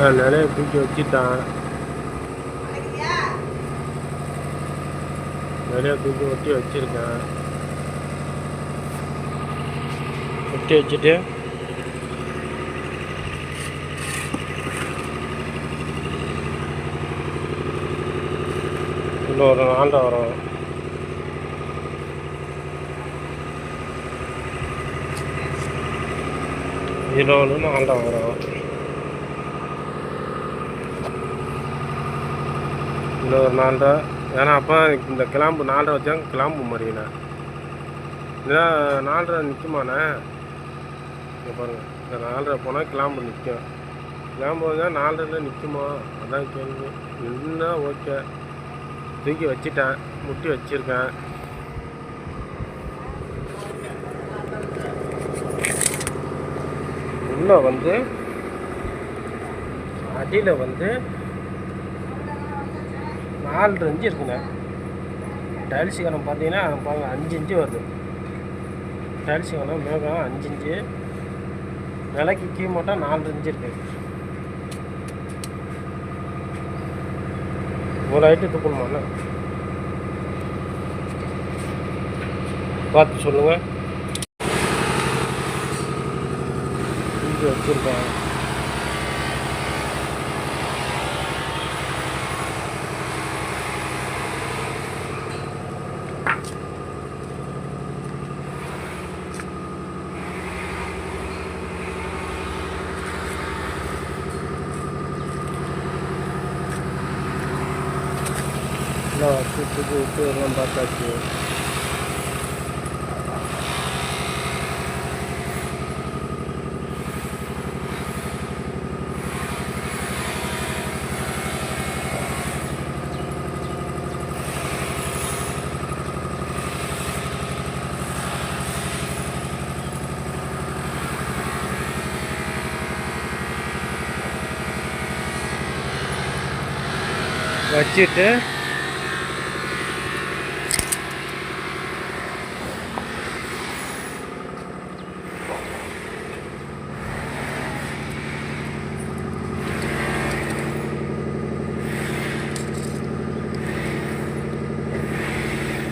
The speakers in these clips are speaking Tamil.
நிறைய தூக்கி வச்சுட்டான். நிறைய தூக்கி ஒட்டி வச்சிருக்கேன். ஒட்டி வச்சுட்டு இன்னொரு நாள் வரும். இன்னொன்று நாள்ல வரும். இன்னொரு நாள்ல, ஏன்னா அப்போ இந்த கிளம்பு 4:30 வச்சாங்க, கிளம்பு முடியல. ஏன்னா 4:30 நிற்குமாண்ணே. இங்கே பாருங்கள், இந்த 4:30 போனால் கிளம்பு நிற்கும். கிளம்பு வந்தால் 4:30 நிற்குமா, அதான் கேள்வி. நின்னா ஓகே. தூக்கி வச்சிட்டேன், முட்டி வச்சுருக்கேன். உள்ளே வந்து அடியில் வந்து 4 இன்ச்சு இருக்குங்க. டைல்ஸ் கலம் பார்த்தீங்கன்னா பாருங்க 5 இன்ச்சு வருது. டைல்ஸ் கலம் மேகம் 5 இன்ச்சு, விலைக்கு கீ மட்டும் 4 இன்ச்சு இருக்குது. ஒரு ஐட்டு துக்கணுமாண்ணா பார்த்து சொல்லுங்கள். இங்கே வச்சுருக்கேன். விட்டு எல்லாம் பார்த்தாச்சு. வச்சுட்டு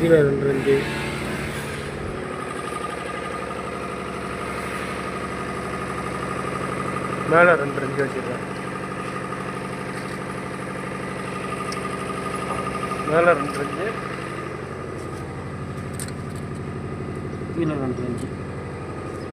கீழே 2 இன்ச்சு, மேலே 2 இன்ச்சு வச்சுருக்கேன். மேலே 2 இன்ச்சு, கீழே 2 இன்ச்சு.